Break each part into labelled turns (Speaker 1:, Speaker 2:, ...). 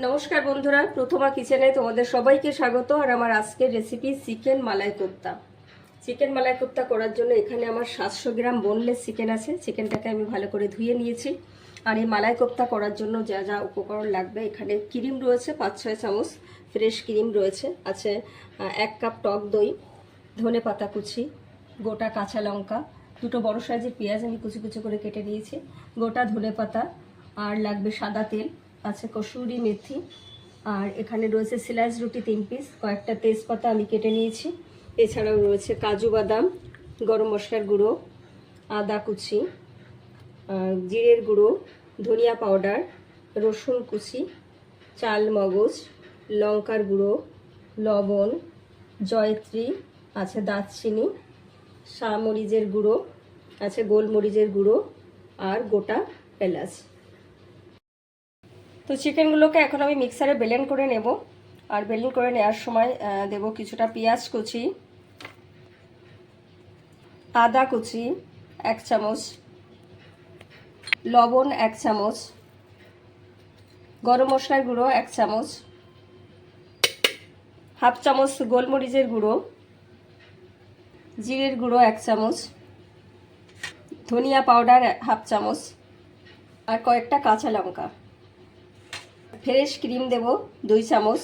Speaker 1: নমস্কার বন্ধুরা, প্রথমা কিচেনে তোমাদের সবাইকে স্বাগত। আর আমার আজকের রেসিপি চিকেন মালাই কোপ্তা। চিকেন মালাই কোপ্তা করার জন্য এখানে আমার 700 গ্রাম বোনলেস চিকেন আছে। চিকেনটাকে আমি ভালো করে ধুয়ে নিয়েছি। আর এই মালাই কোপ্তা করার জন্য যা যা উপকরণ লাগবে, এখানে ক্রিম রয়েছে 5-6 চামচ, ফ্রেশ ক্রিম রয়েছে, আছে 1 কাপ টক দই, ধনে পাতা কুচি, গোটা কাঁচা লঙ্কা, দুটো বড় সাইজের পেঁয়াজ আমি কুচি কুচি করে কেটে নিয়েছি, গোটা ধনে পাতা, আর লাগবে সাদা তেল, আছে কসুরি মেথি, আর এখানে রয়েছে স্লাইস রুটি 3 পিস, কয়েকটা তেজপাতা আমি কেটে নিয়েছি। এছাড়াও রয়েছে কাজু বাদাম, গরম মশলার গুঁড়ো, আদা কুচি, জিরের গুঁড়ো, ধনিয়া পাউডার, রসুন কুচি, চাল মগজ, লঙ্কার গুঁড়ো, লবণ, জয়ত্রী, আছে দারচিনি, শামরিচের গুঁড়ো, আছে গোলমরিচের গুঁড়ো, আর গোটা এলাচ। তো চিকেনগুলোকে এখন আমি মিক্সারে ব্লেন্ড করে নেব। আর ব্লেন্ড করে নেওয়ার সময় দেব কিছুটা পেঁয়াজ কুচি, আদা কুচি 1 চামচ, লবণ 1 চামচ, গরম মশলার গুঁড়ো 1 চামচ, হাফ চামচ গোলমরিচের গুঁড়ো, জিরের গুঁড়ো 1 চামচ, ধনিয়া পাউডার হাফ চামচ, আর কয়েকটা কাঁচা লঙ্কা। ফ্রেশ ক্রিম দেব 2 চামচ,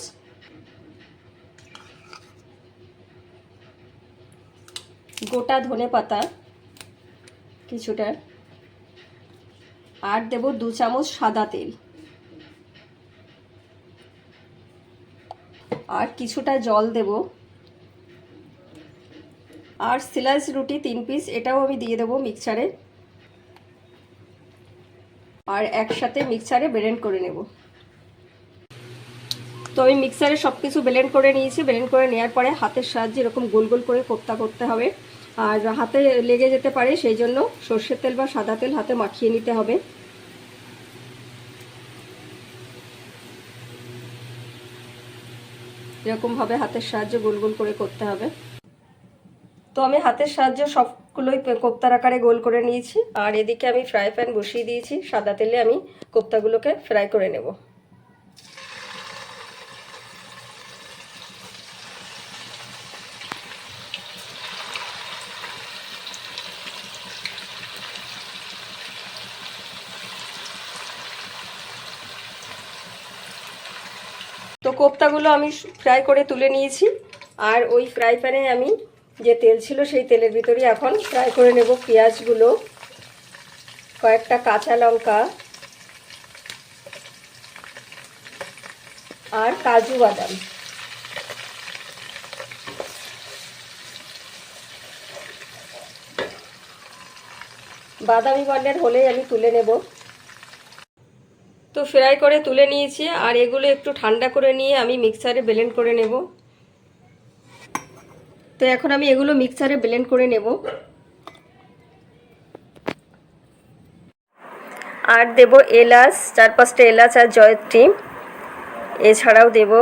Speaker 1: গোটা ধনে পাতা কিছুটা, আর দেব 2 চামচ সাদা তেল, আর কিছুটা জল দেব, আর স্লাইস রুটি 3 পিস এটাও আমি দিয়ে দেবো মিক্সচারে, আর একসাথে মিক্সচারে ব্লেন্ড করে নেব। তো আমি মিক্সারে সব কিছু ব্লেন্ড করে নিয়েছি। ব্লেন্ড করে নেওয়ার পরে হাতের সাহায্যে এরকম গোল গোল করে কোপ্তা করতে হবে। আর হাতে লেগে যেতে পারে, সেই জন্য সর্ষের তেল বা সাদা তেল হাতে মাখিয়ে নিতে হবে। এরকমভাবে হাতের সাহায্যে গোল গোল করে করতে হবে। তো আমি হাতের সাহায্যে সবগুলোই কোপ্তার আকারে গোল করে নিয়েছি। আর এদিকে আমি ফ্রাই প্যান বসিয়ে দিয়েছি, সাদা তেলে আমি কোপ্তাগুলোকে ফ্রাই করে নেব। তো কোপ্তাগুলো আমি ফ্রাই করে তুলে নিয়েছি। আর ওই ফ্রাই প্যানে আমি যে তেল ছিল সেই তেলের ভিতরে এখন ফ্রাই করে নেব পেঁয়াজগুলো, কয়েকটা কাঁচা লঙ্কা, আর কাজু বাদাম। বাদামি বর্ণের হলেই আমি তুলে নেব। তো ফ্রাই করে তুলে নিয়েছি। আর এগুলো একটু ঠান্ডা করে নিয়ে আমি মিক্সারে ব্লেন্ড করে নেব। তো এখন আমি এগুলো মিক্সারে ব্লেন্ড করে নেব। আর দেব এলাচ, 4-5টা এলাচ আর জয়ত্রী। এছাড়াও দেব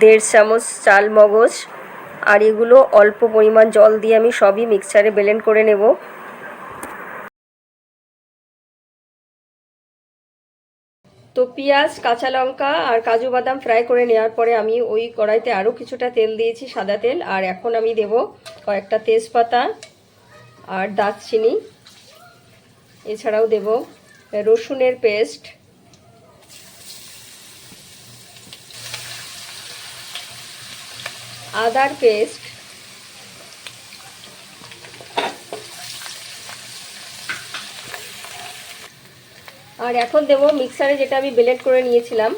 Speaker 1: 1.5 চামচ চাল মগজ। আর এগুলো অল্প পরিমাণ জল দিয়ে আমি সবই মিক্সারে ব্লেন্ড করে নেব। তো পেঁয়াজ, কাঁচা লঙ্কা আর কাজু বাদাম ফ্রাই করে নেওয়ার পরে আমি ওই কড়াইতে আরও কিছুটা তেল দিয়েছি, সাদা তেল। আর এখন আমি দেব কয়েকটা তেজপাতা আর দারচিনি। এছাড়াও দেব রসুনের পেস্ট, আদার পেস্ট, আর এখন দেব মিক্সারে যেটা আমি ব্লেন্ড করে নিয়েছিলাম।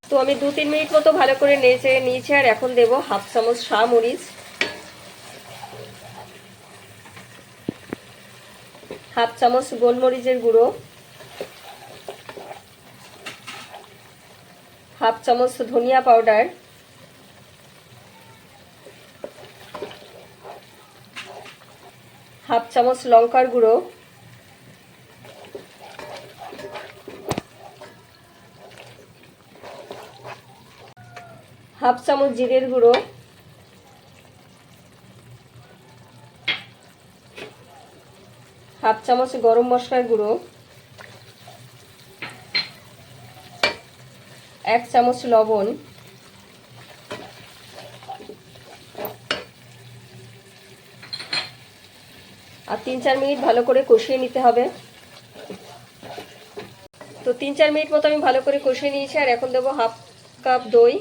Speaker 1: তো আমি 2-3 মিনিট মতো ভালো করে নেড়ে নিয়েছি। আর এখন দেব হাফ চামচ শামরিচ, হাফ চামচ গোলমরিচের গুঁড়ো, হাফ চামচ ধনিয়া পাউডার, হাফ চামচ লঙ্কার গুঁড়ো, হাফ চামচ জিরের গুঁড়ো, হাফ চামচ গরম মশলার গুঁড়ো, 1 চামচ লবণ, আর 3-4 মিনিট ভালো করে কষিয়ে নিতে হবে। তো 3-4 মিনিট মতো আমি ভালো করে কষিয়ে নিয়েছি। আর এখন দেবো হাফ কাপ দই,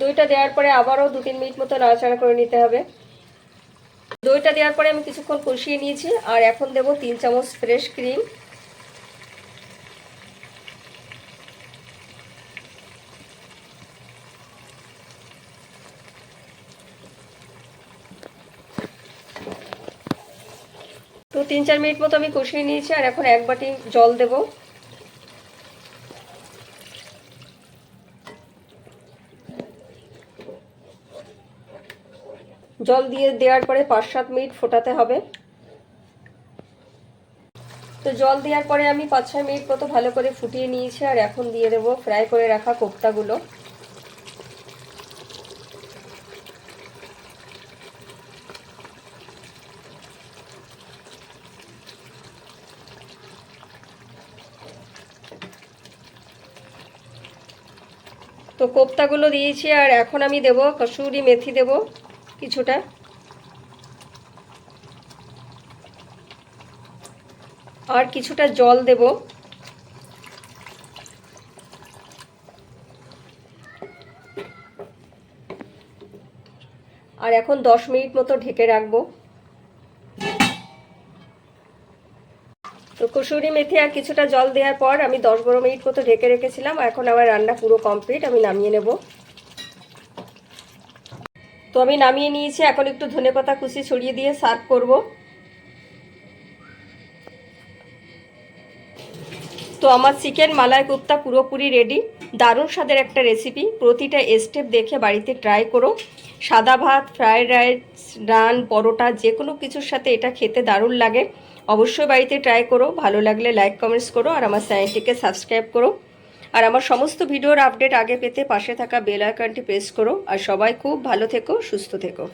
Speaker 1: দইটা দেওয়ার পরে আবারও 2-3 মিনিট মতো নাড়াচাড়া করে নিতে হবে। দইটা দেওয়ার পরে আমি কিছুক্ষণ কষিয়ে নিয়েছি। আর এখন দেবো 3 চামচ ফ্রেশ ক্রিম, তো 3-4 মিনিট মতো আমি কষিয়ে নিয়েছি। আর এখন 1 বাটি জল দেব। জল দিয়ে দেওয়ার পরে 5-7 মিনিট ফোটাতে হবে। তো জল দেওয়ার পরে আমি 5-6 মিনিট মতো ভালো করে ফুটিয়ে নিয়েছি। আর এখন দিয়ে দেবো ফ্রাই করে রাখা কোপ্তাগুলো। তো কোপ্তাগুলো দিয়েছি। আর এখন আমি দেব কসুরি মেথি, দেব কিছুটা, আর কিছুটা জল দেব। আর এখন 10 মিনিট মতো ঢেকে রাখবো। তো কসুরি মেথি আর কিছুটা জল দেওয়ার পর আমি 10-12 মিনিট মতো ঢেকে রেখেছিলাম। এখন আমার রান্না পুরো কমপ্লিট, আমি নামিয়ে নেব। তো আমি নামিয়ে নিয়েছি। এখন একটু ধনেপাতা কুচি ছড়িয়ে দিয়ে সার্ভ করব। তো আমার চিকেন মালাই কোপ্তা পুরোপুরি রেডি। দারুণ স্বাদের একটা রেসিপি, প্রতিটা স্টেপ দেখে বাড়িতে ট্রাই করো। সাদা ভাত, ফ্রায়েড রাইস, নান, পরোটা যে কোনো কিছুর সাথে এটা খেতে দারুণ লাগে। অবশ্যই বাড়িতে ট্রাই করো। ভালো লাগলে লাইক কমেন্টস করো আর আমার চ্যানেলটিকে সাবস্ক্রাইব করো। আর আমার সমস্ত ভিডিওর আপডেট আগে পেতে পাশে থাকা বেল আইকনটি প্রেস করো। আর সবাই খুব ভালো থেকো, সুস্থ থেকো।